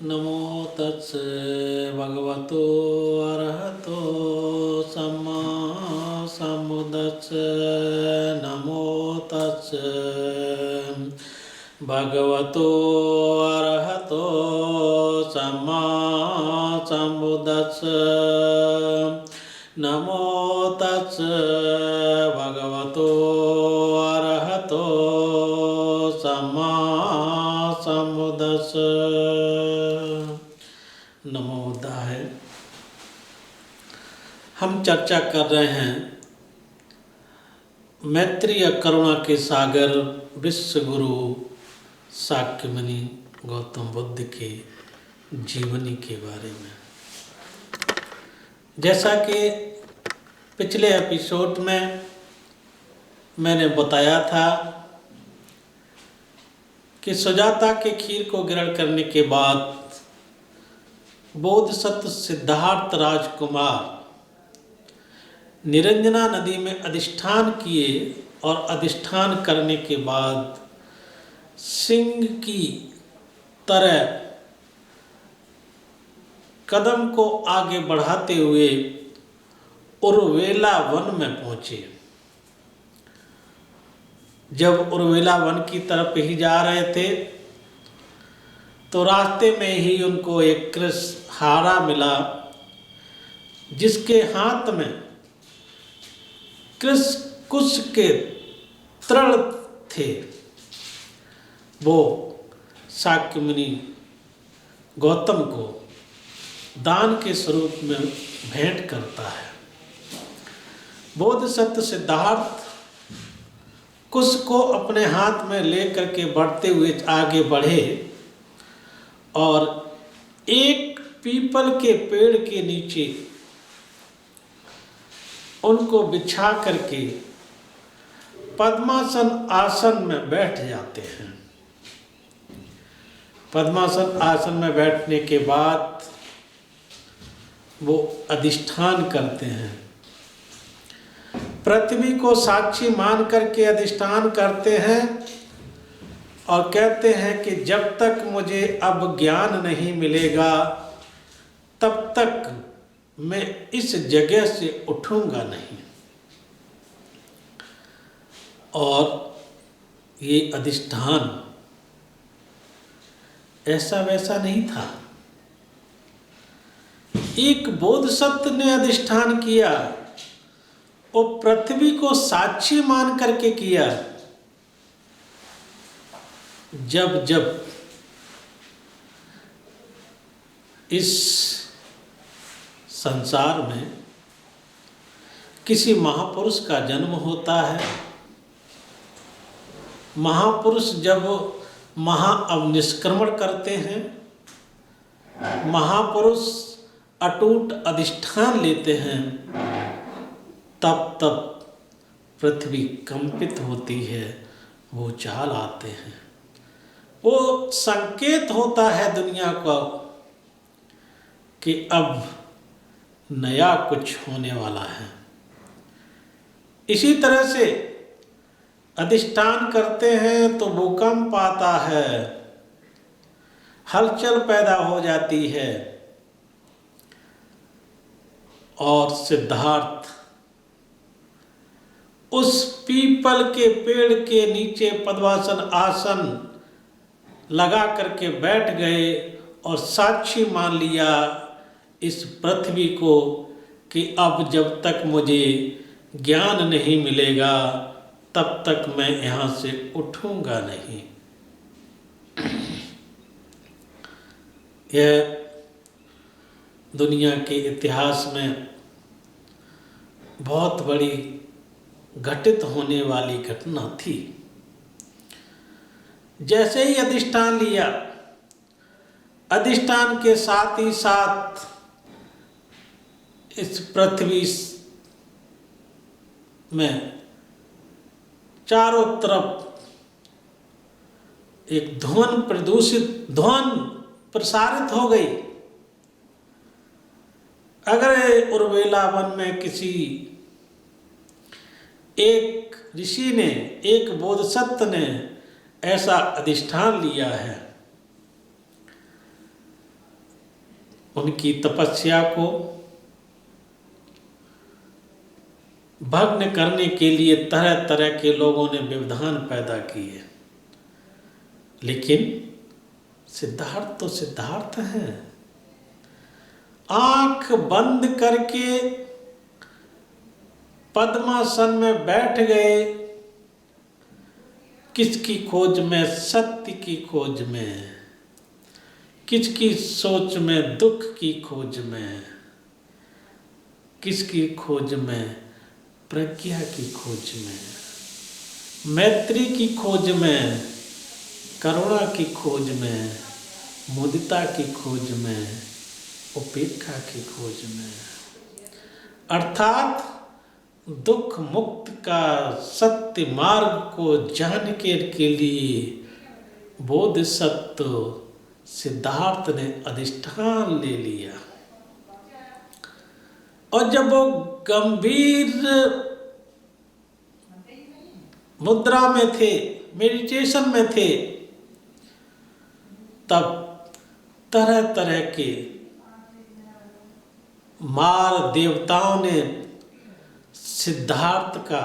नमो तस् भगवतो अरहतो सम्मा सम्बुद्दस्स। नमो तस् भगवतो अरहतो सम्मा सम्बुद्दस्स। नमो तस् भगवतो अरहतो सम्मा सम्बुद्दस्स। नमो बुद्धाय। हम चर्चा कर रहे हैं मैत्री या करुणा के सागर विश्व गुरु शाक्यमुनि गौतम बुद्ध के जीवनी के बारे में। जैसा कि पिछले एपिसोड में मैंने बताया था कि सुजाता के खीर को ग्रहण करने के बाद बोधिसत्व सिद्धार्थ राजकुमार निरंजना नदी में अधिष्ठान किए और अधिष्ठान करने के बाद सिंह की तरह कदम को आगे बढ़ाते हुए उर्वेला वन में पहुंचे। जब उर्वेला वन की तरफ ही जा रहे थे तो रास्ते में ही उनको एक कृष्णहारा मिला, जिसके हाथ में कुश के तृण थे। वो शाक्यमुनि गौतम को दान के स्वरूप में भेंट करता है। बोधिसत्व सिद्धार्थ कुश को अपने हाथ में लेकर के बढ़ते हुए आगे बढ़े और एक पीपल के पेड़ के नीचे उनको बिछा करके पद्मासन आसन में बैठ जाते हैं। पद्मासन आसन में बैठने के बाद वो अधिष्ठान करते हैं। पृथ्वी को साक्षी मान करके अधिष्ठान करते हैं और कहते हैं कि जब तक मुझे अब ज्ञान नहीं मिलेगा तब तक मैं इस जगह से उठूंगा नहीं। और ये अधिष्ठान ऐसा वैसा नहीं था। एक बोधिसत्व ने अधिष्ठान किया और पृथ्वी को साक्षी मान करके किया। जब जब इस संसार में किसी महापुरुष का जन्म होता है, महापुरुष जब महाअवनिष्क्रमण करते हैं, महापुरुष अटूट अधिष्ठान लेते हैं, तब तब पृथ्वी कंपित होती है, वो चाल आते हैं। वो संकेत होता है दुनिया को कि अब नया कुछ होने वाला है। इसी तरह से अधिष्ठान करते हैं तो भूकंप आता है, हलचल पैदा हो जाती है। और सिद्धार्थ उस पीपल के पेड़ के नीचे पद्मासन आसन लगा करके बैठ गए और साक्षी मान लिया इस पृथ्वी को कि अब जब तक मुझे ज्ञान नहीं मिलेगा तब तक मैं यहाँ से उठूंगा नहीं। यह दुनिया के इतिहास में बहुत बड़ी घटित होने वाली घटना थी। जैसे ही अधिष्ठान लिया, अधिष्ठान के साथ ही साथ इस पृथ्वी में चारों तरफ एक ध्वन प्रसारित हो गई। अगर उर्वेला वन में किसी एक ऋषि ने, एक बोधिसत्व ने ऐसा अधिष्ठान लिया है उनकी तपस्या को भग्न करने के लिए तरह तरह के लोगों ने व्यवधान पैदा किए, लेकिन सिद्धार्थ तो सिद्धार्थ हैं। आंख बंद करके पद्मासन में बैठ गए, किसकी खोज में? सत्य की खोज में। किसकी सोच में? दुख की खोज में। किसकी खोज में? प्रज्ञा की खोज में, मैत्री की खोज में, करुणा की खोज में, मुदिता की खोज में, उपेक्षा की खोज में। अर्थात दुख मुक्त का सत्य मार्ग को जानने के लिए बोधिसत्व सिद्धार्थ ने अधिष्ठान ले लिया। और जब वो गंभीर मुद्रा में थे, मेडिटेशन में थे, तब तरह तरह के मार देवताओं ने सिद्धार्थ का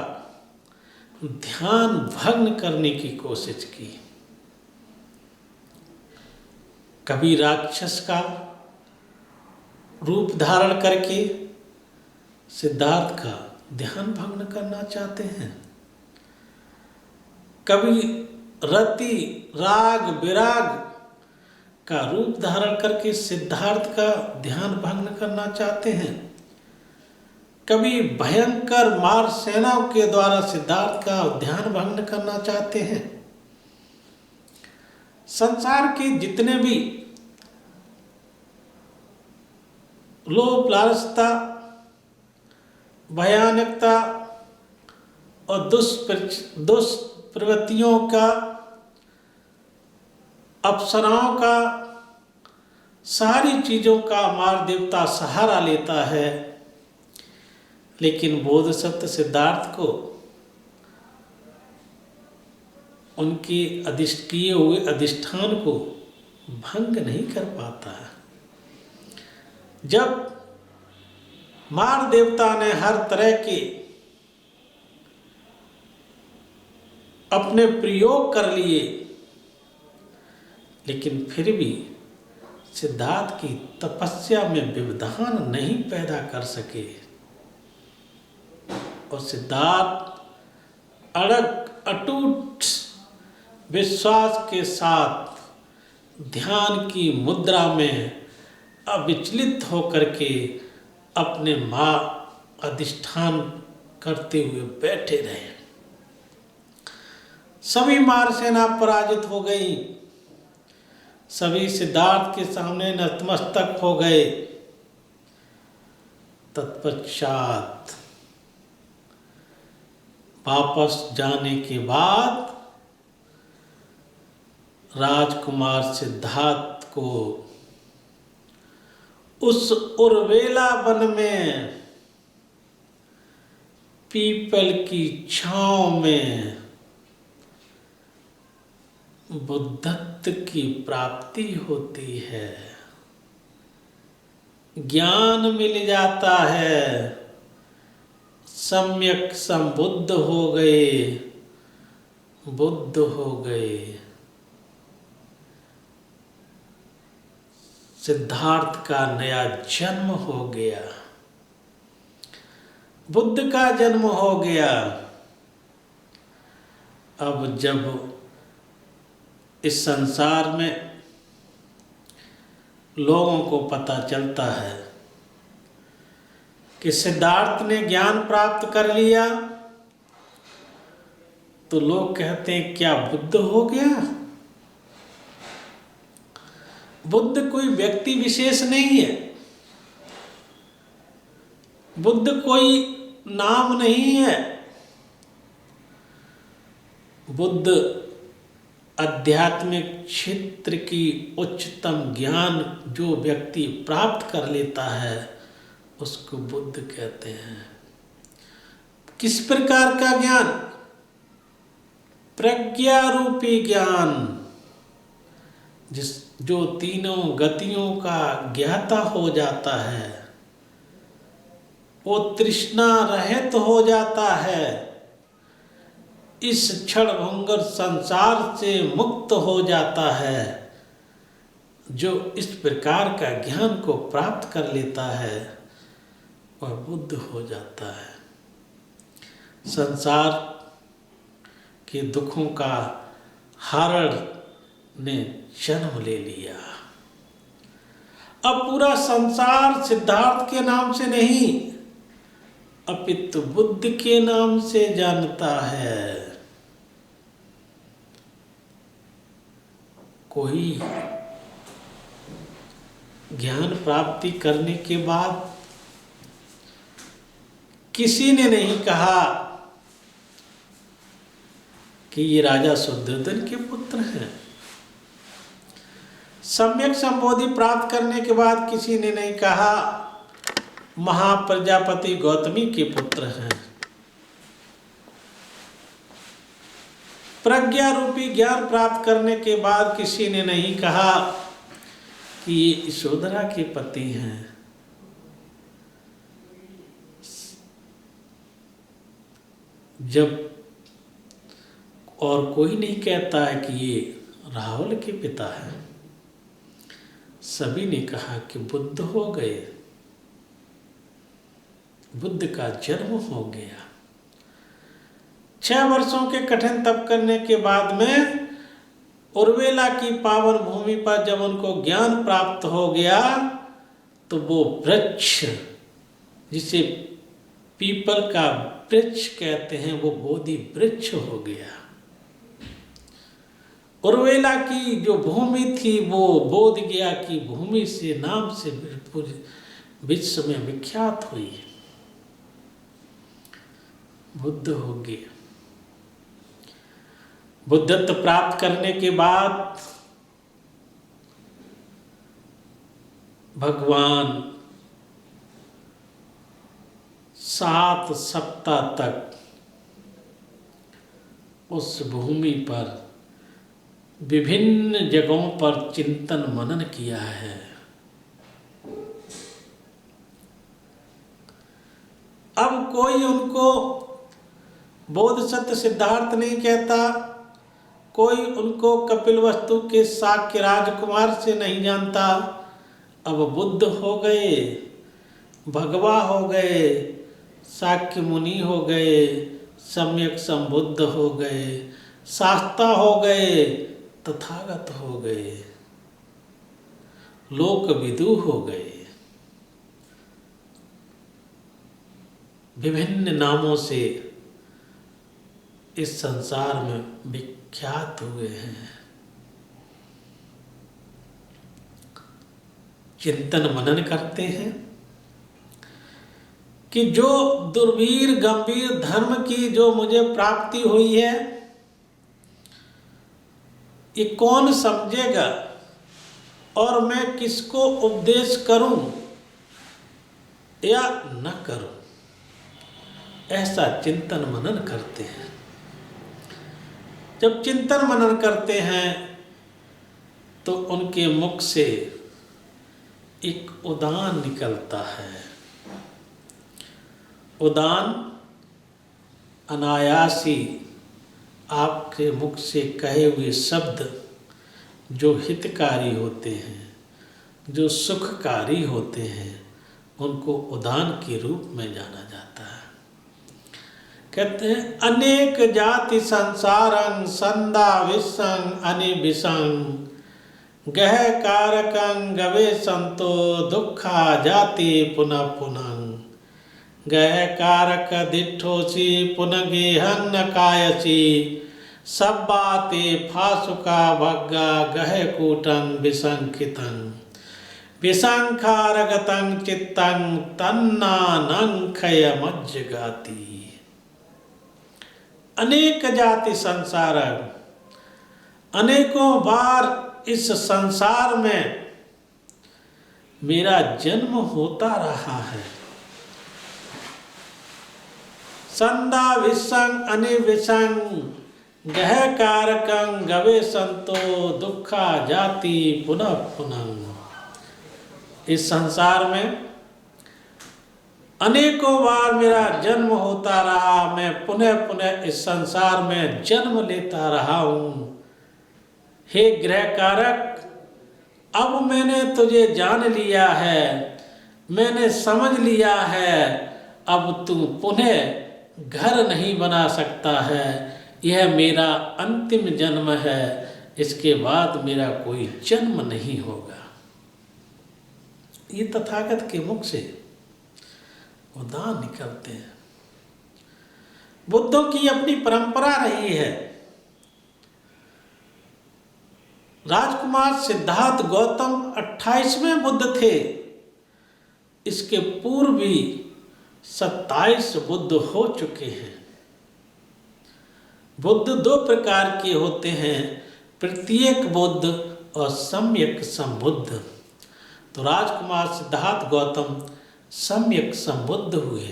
ध्यान भंग करने की कोशिश की। कभी राक्षस का रूप धारण करके सिद्धार्थ का ध्यान भंग करना चाहते हैं, कभी रति राग विराग का रूप धारण करके सिद्धार्थ का ध्यान भंग करना चाहते हैं, कभी भयंकर मार सेनाओं के द्वारा सिद्धार्थ का ध्यान भंग करना चाहते हैं। संसार के जितने भी लोभ लालसता, भयानकता और दुष्प्रवृत्तियों का, अप्सराओं का, सारी चीज़ों का मार देवता सहारा लेता है, लेकिन बोधिसत्व सिद्धार्थ को उनके किए हुए अधिष्ठान को भंग नहीं कर पाता है। जब मार देवता ने हर तरह के अपने प्रयोग कर लिए, लेकिन फिर भी सिद्धार्थ की तपस्या में व्यवधान नहीं पैदा कर सके, और सिद्धार्थ अटूट विश्वास के साथ ध्यान की मुद्रा में अविचलित होकर के अपने मां अधिष्ठान करते हुए बैठे रहे। सभी मार सेना पराजित हो गई, सभी सिद्धार्थ के सामने नतमस्तक हो गए। तत्पश्चात वापस जाने के बाद राजकुमार सिद्धार्थ को उस उर्वेला वन में पीपल की छांव में बुद्धत्व की प्राप्ति होती है, ज्ञान मिल जाता है, सम्यक संबुद्ध हो गए, बुद्ध हो गए। सिद्धार्थ का नया जन्म हो गया, बुद्ध का जन्म हो गया। अब जब इस संसार में लोगों को पता चलता है कि सिद्धार्थ ने ज्ञान प्राप्त कर लिया, तो लोग कहते हैं क्या बुद्ध हो गया? बुद्ध कोई व्यक्ति विशेष नहीं है, बुद्ध कोई नाम नहीं है। बुद्ध आध्यात्मिक क्षेत्र की उच्चतम ज्ञान जो व्यक्ति प्राप्त कर लेता है उसको बुद्ध कहते हैं। किस प्रकार का ज्ञान? प्रज्ञा रूपी ज्ञान, जो तीनों गतियों का ज्ञाता हो जाता है, वो तृष्णा रहित हो जाता है, इस क्षणभंगुर संसार से मुक्त हो जाता है। जो इस प्रकार का ज्ञान को प्राप्त कर लेता है वह बुद्ध हो जाता है। संसार के दुखों का हरण ने जन्म ले लिया। अब पूरा संसार सिद्धार्थ के नाम से नहीं अपितु बुद्ध के नाम से जानता है। कोई ज्ञान प्राप्ति करने के बाद किसी ने नहीं कहा कि ये राजा शुद्धोधन के पुत्र हैं। सम्यक संबोधि प्राप्त करने के बाद किसी ने नहीं कहा महाप्रजापति गौतमी के पुत्र हैं। प्रज्ञा रूपी ज्ञान प्राप्त करने के बाद किसी ने नहीं कहा कि ये यशोधरा के पति हैं। जब और कोई नहीं कहता है कि ये राहुल के पिता हैं, सभी ने कहा कि बुद्ध हो गए, बुद्ध का जन्म हो गया। 6 वर्षों के कठिन तप करने के बाद में उर्वेला की पावन भूमि पर जब उनको ज्ञान प्राप्त हो गया तो वो वृक्ष, जिसे पीपल का वृक्ष कहते हैं, वो बोधि वृक्ष हो गया। उर्वेला की जो भूमि थी वो बोध गया की भूमि से नाम से विश्व में विख्यात हुई। बुद्ध हो गए। बुद्धत्व प्राप्त करने के बाद भगवान 7 सप्ताह तक उस भूमि पर विभिन्न जगहों पर चिंतन मनन किया है। अब कोई उनको बोधसत्व सिद्धार्थ नहीं कहता, कोई उनको कपिलवस्तु के शाक्य राजकुमार से नहीं जानता। अब बुद्ध हो गए, भगवा हो गए, शाक्य मुनि हो गए, सम्यक संबुद्ध हो गए, शास्ता हो गए, तथागत हो गए, लोकविदु हो गए, विभिन्न नामों से इस संसार में विख्यात हुए हैं। चिंतन मनन करते हैं कि जो दुर्वीर गंभीर धर्म की जो मुझे प्राप्ति हुई है, ये कौन समझेगा और मैं किसको उपदेश करूं या न करूं, ऐसा चिंतन मनन करते हैं। जब चिंतन मनन करते हैं तो उनके मुख से एक उदान निकलता है। उदान अनायासी आपके मुख से कहे हुए शब्द जो हितकारी होते हैं, जो सुखकारी होते हैं, उनको उदान के रूप में जाना जाता है। कहते हैं अनेक जाति संसारं संदा विसंग अनिविसंग गह कारकं गवे संतो दुखा जाति पुनः पुनः गह कारक दिठोसी पुनः गेहं न कायसी सब्बाते फासुका भग्गा गह कूटं विसंखितं विसंखारगतं चित्तं तन्नानं खयमज्जगाति। अनेक जाति संसार, अनेकों बार इस संसार में मेरा जन्म होता रहा है। संदा विसंग अनिविसंग गह कारकं गवे संतो दुखा जाति पुनः पुनः। इस संसार में अनेकों बार मेरा जन्म होता रहा, मैं पुनः पुनः इस संसार में जन्म लेता रहा हूँ। हे ग्रह कारक, अब मैंने तुझे जान लिया है, मैंने समझ लिया है, अब तू पुनः घर नहीं बना सकता है। यह मेरा अंतिम जन्म है, इसके बाद मेरा कोई जन्म नहीं होगा। ये तथागत के मुख से उदान निकलते हैं। बुद्धों की अपनी परंपरा रही है। राजकुमार सिद्धार्थ गौतम 28वें बुद्ध थे। इसके पूर्व भी 27 बुद्ध हो चुके हैं। बुद्ध दो प्रकार के होते हैं, प्रत्येक बुद्ध और सम्यक संबुद्ध। तो राजकुमार सिद्धार्थ गौतम सम्यक संबुद्ध हुए,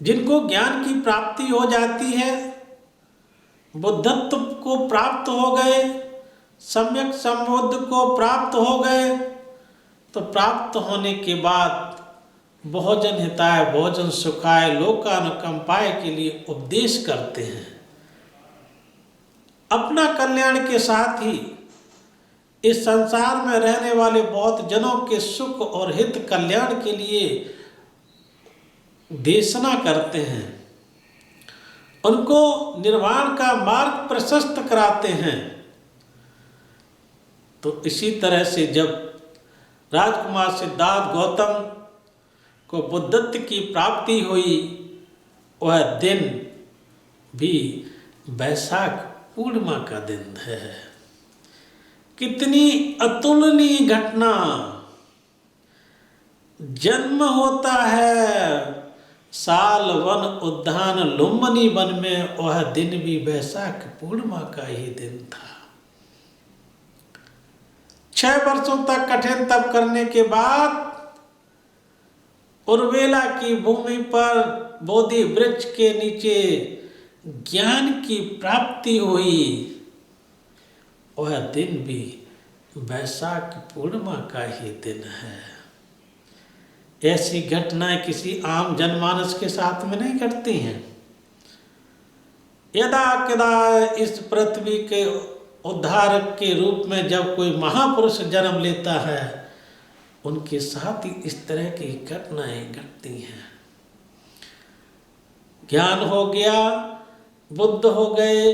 जिनको ज्ञान की प्राप्ति हो जाती है, बुद्धत्व को प्राप्त हो गए, सम्यक संबुद्ध को प्राप्त हो गए। तो प्राप्त होने के बाद भोजन हिताय भोजन सुखाय लोकानुकंपाय के लिए उपदेश करते हैं। अपना कल्याण के साथ ही इस संसार में रहने वाले बहुत जनों के सुख और हित कल्याण के लिए देशना करते हैं, उनको निर्वाण का मार्ग प्रशस्त कराते हैं। तो इसी तरह से जब राजकुमार सिद्धार्थ गौतम को बुद्धत्व की प्राप्ति हुई, वह दिन भी वैशाख पूर्णिमा का दिन है। कितनी अतुलनीय घटना। जन्म होता है साल वन उद्यान लुम्बिनी वन में, वह दिन भी वैशाख पूर्णिमा का ही दिन था। 6 वर्षों तक कठिन तप करने के बाद उर्वेला की भूमि पर बोधि वृक्ष के नीचे ज्ञान की प्राप्ति हुई। वह दिन भी वैशाख पूर्णिमा का ही दिन है। ऐसी घटनाएं किसी आम जनमानस के साथ में नहीं घटती हैं। यदा कदा इस पृथ्वी के उद्धारक के रूप में जब कोई महापुरुष जन्म लेता है, उनके साथ ही इस तरह की घटनाएं घटती हैं। ज्ञान हो गया, बुद्ध हो गए,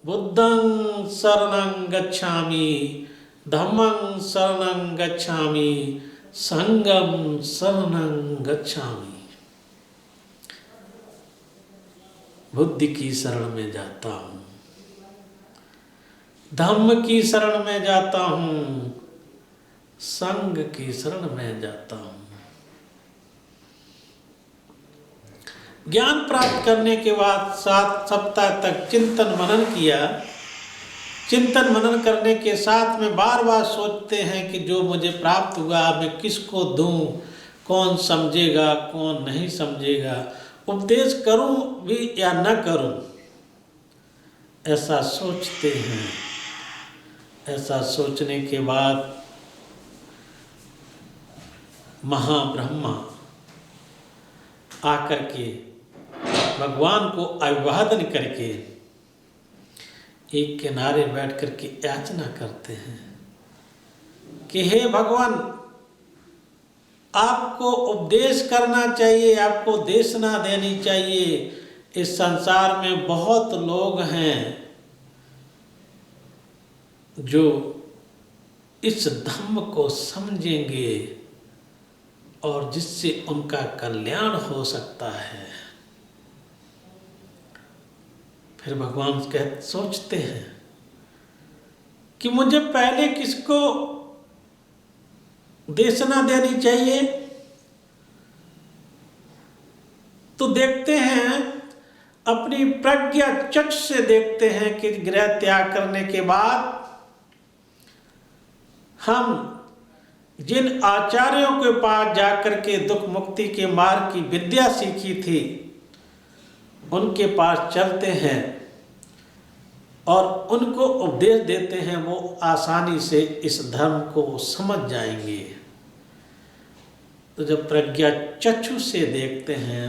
बुद्धं शरणं गच्छामि, धम्मं शरणं गच्छामि, संघं शरणं गच्छामि। बुद्धि की शरण में जाता हूँ, धम्म की शरण में जाता हूँ, संघ की शरण में जाता हूँ। ज्ञान प्राप्त करने के बाद 7 सप्ताह तक चिंतन मनन किया। चिंतन मनन करने के साथ में बार बार सोचते हैं कि जो मुझे प्राप्त हुआ मैं किसको दूं, कौन समझेगा कौन नहीं समझेगा, उपदेश करूं भी या न करूं, ऐसा सोचते हैं। ऐसा सोचने के बाद महाब्रह्मा आकर के भगवान को अभिवादन करके एक किनारे बैठ कर के याचना करते हैं कि हे भगवान, आपको उपदेश करना चाहिए, आपको देशना देनी चाहिए। इस संसार में बहुत लोग हैं जो इस धम्म को समझेंगे और जिससे उनका कल्याण हो सकता है। फिर भगवान सोचते हैं कि मुझे पहले किसको देशना देनी चाहिए। तो देखते हैं, अपनी प्रज्ञा चक्षु से देखते हैं कि गृह त्याग करने के बाद हम जिन आचार्यों के पास जाकर के दुख मुक्ति के मार्ग की विद्या सीखी थी, उनके पास चलते हैं और उनको उपदेश देते हैं, वो आसानी से इस धर्म को समझ जाएंगे। तो जब प्रज्ञा चक्षु से देखते हैं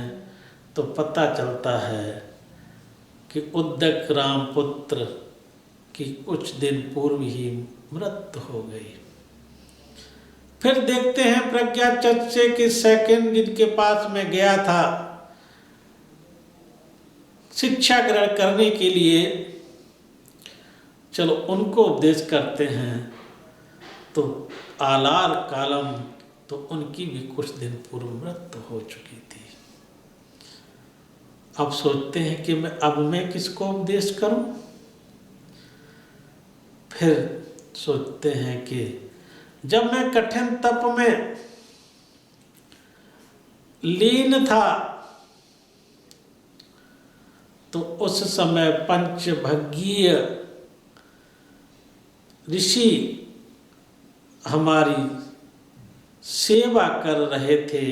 तो पता चलता है कि उद्दक राम पुत्र की कुछ दिन पूर्व ही मृत्यु हो गई। फिर देखते हैं प्रज्ञा चक्षु से कि सेकंड जिनके पास मैं गया था शिक्षा ग्रहण करने के लिए, चलो उनको उपदेश करते हैं, तो आलार कालम तो उनकी भी कुछ दिन पूर्व मृत्यु हो चुकी थी। अब सोचते हैं कि मैं किसको उपदेश करूं। फिर सोचते हैं कि जब मैं कठिन तप में लीन था तो उस समय पंचभगीय ऋषि हमारी सेवा कर रहे थे,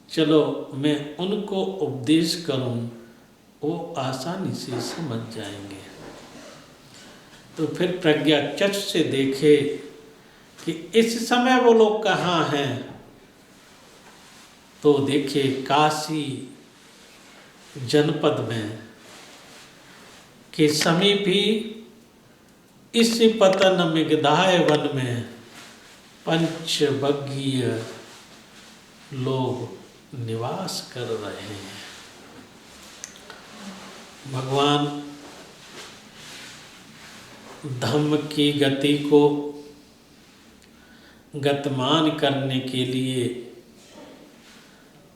चलो मैं उनको उपदेश करूं, वो आसानी से समझ जाएंगे। तो फिर प्रज्ञा चक्षु से देखे कि इस समय वो लोग कहाँ हैं, तो देखे काशी जनपद में के समीप ही इस पतन मिगधाय वन में पंचभगीय लोग निवास कर रहे हैं। भगवान धम्म की गति को गतिमान करने के लिए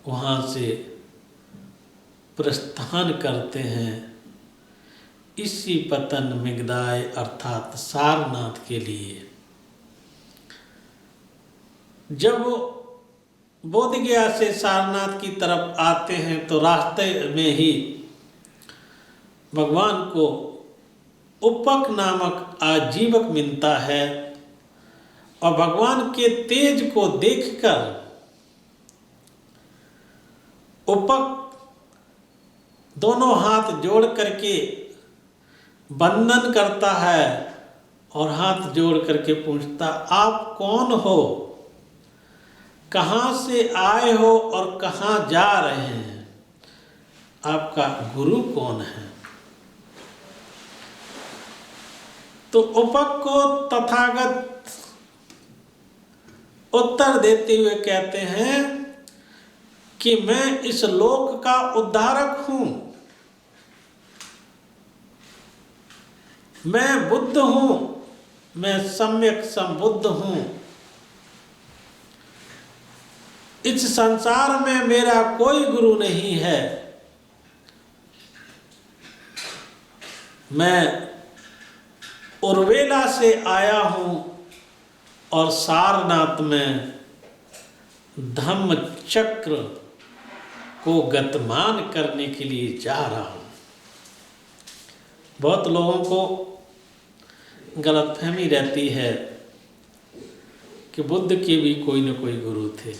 वहाँ से प्रस्थान करते हैं इसी पतन मिगधाय अर्थात सारनाथ के लिए। जब वो बोधगया से सारनाथ की तरफ आते हैं तो रास्ते में ही भगवान को उपक नामक आजीवक मिलता है और भगवान के तेज को देखकर उपक दोनों हाथ जोड़ करके वंदन करता है और हाथ जोड़ करके पूछता, आप कौन हो, कहाँ से आए हो और कहाँ जा रहे हैं, आपका गुरु कौन है। तो उपक को तथागत उत्तर देते हुए कहते हैं कि मैं इस लोक का उद्धारक हूं, मैं बुद्ध हूं, मैं सम्यक संबुद्ध हूं, इस संसार में मेरा कोई गुरु नहीं है, मैं उर्वेला से आया हूं और सारनाथ में धम्म चक्र को गतिमान करने के लिए जा रहा हूं। बहुत लोगों को गलतफहमी रहती है कि बुद्ध के भी कोई न कोई गुरु थे।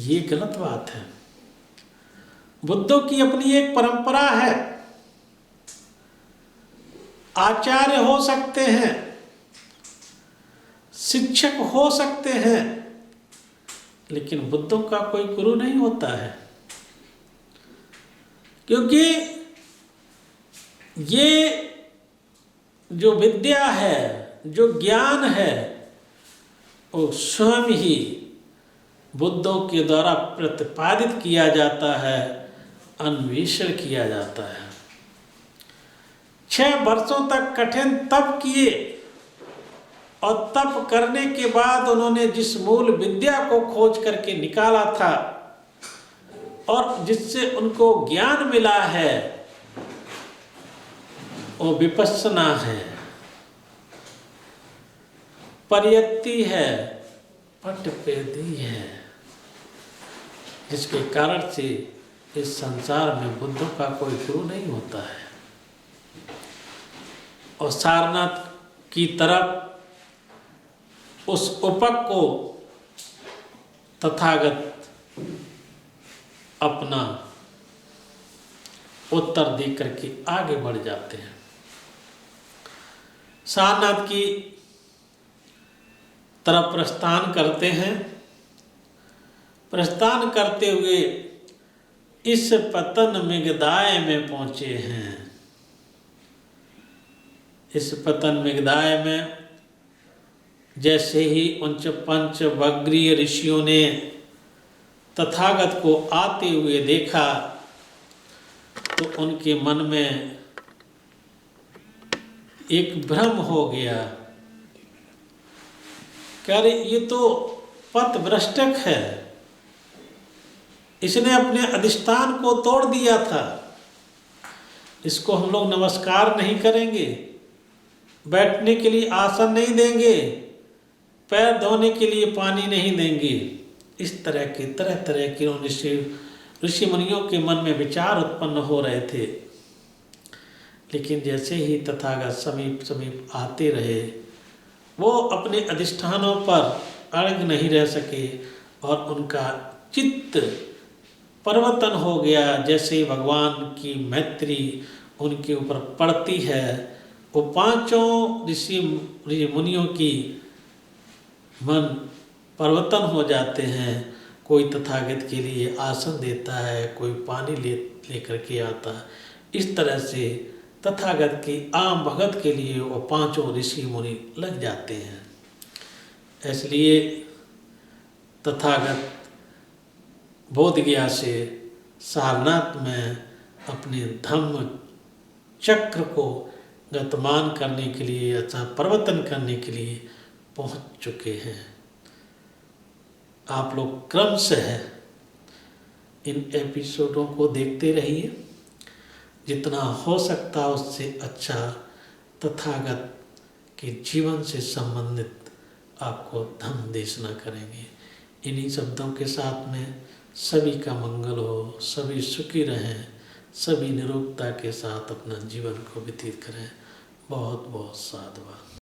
ये गलत बात है। बुद्धों की अपनी एक परंपरा है, आचार्य हो सकते हैं, शिक्षक हो सकते हैं, लेकिन बुद्धों का कोई गुरु नहीं होता है, क्योंकि ये जो विद्या है, जो ज्ञान है, वो स्वयं ही बुद्धों के द्वारा प्रतिपादित किया जाता है, अन्वेषण किया जाता है। 6 वर्षों तक कठिन तप किए और तप करने के बाद उन्होंने जिस मूल विद्या को खोज करके निकाला था और जिससे उनको ज्ञान मिला है, वो विपस्सना है, परियत्ति है, पटपेदी है, जिसके कारण से इस संसार में बुद्धों का कोई गुरु नहीं होता है। और सारनाथ की तरफ उस उपक को तथागत अपना उत्तर दे करके आगे बढ़ जाते हैं। सारनाथ की तरफ प्रस्थान करते हैं। प्रस्थान करते हुए इस पतन मेघदाय में पहुंचे हैं। इस पतन मेघदाय में जैसे ही उन पंच बग्रीय ऋषियों ने तथागत को आते हुए देखा तो उनके मन में एक भ्रम हो गया कि अरे ये तो पथभ्रष्टक है, इसने अपने अधिष्ठान को तोड़ दिया था, इसको हम लोग नमस्कार नहीं करेंगे, बैठने के लिए आसन नहीं देंगे, पैर धोने के लिए पानी नहीं देंगे। इस तरह के ऋषि मुनियों के मन में विचार उत्पन्न हो रहे थे। लेकिन जैसे ही तथागत समीप आते रहे, वो अपने अधिष्ठानों पर अड़ग नहीं रह सके और उनका चित्त परिवर्तन हो गया। जैसे ही भगवान की मैत्री उनके ऊपर पड़ती है, वो पांचों ऋषि मुनियों की मन परिवर्तन हो जाते हैं। कोई तथागत के लिए आसन देता है, कोई पानी लेकर के आता है। इस तरह से तथागत की आम भगत के लिए वो पांचों ऋषि मुनि लग जाते हैं। इसलिए तथागत बोधगया से सारनाथ में अपने धम्म चक्र को गतिमान करने के लिए अथवा परिवर्तन करने के लिए पहुंच चुके हैं। आप लोग क्रमशः इन एपिसोडों को देखते रहिए। जितना हो सकता उससे अच्छा तथागत के जीवन से संबंधित आपको धम्म देशना करेंगे। इन्हीं शब्दों के साथ में सभी का मंगल हो, सभी सुखी रहें, सभी निरोगता के साथ अपना जीवन को व्यतीत करें। बहुत बहुत साधुवाद।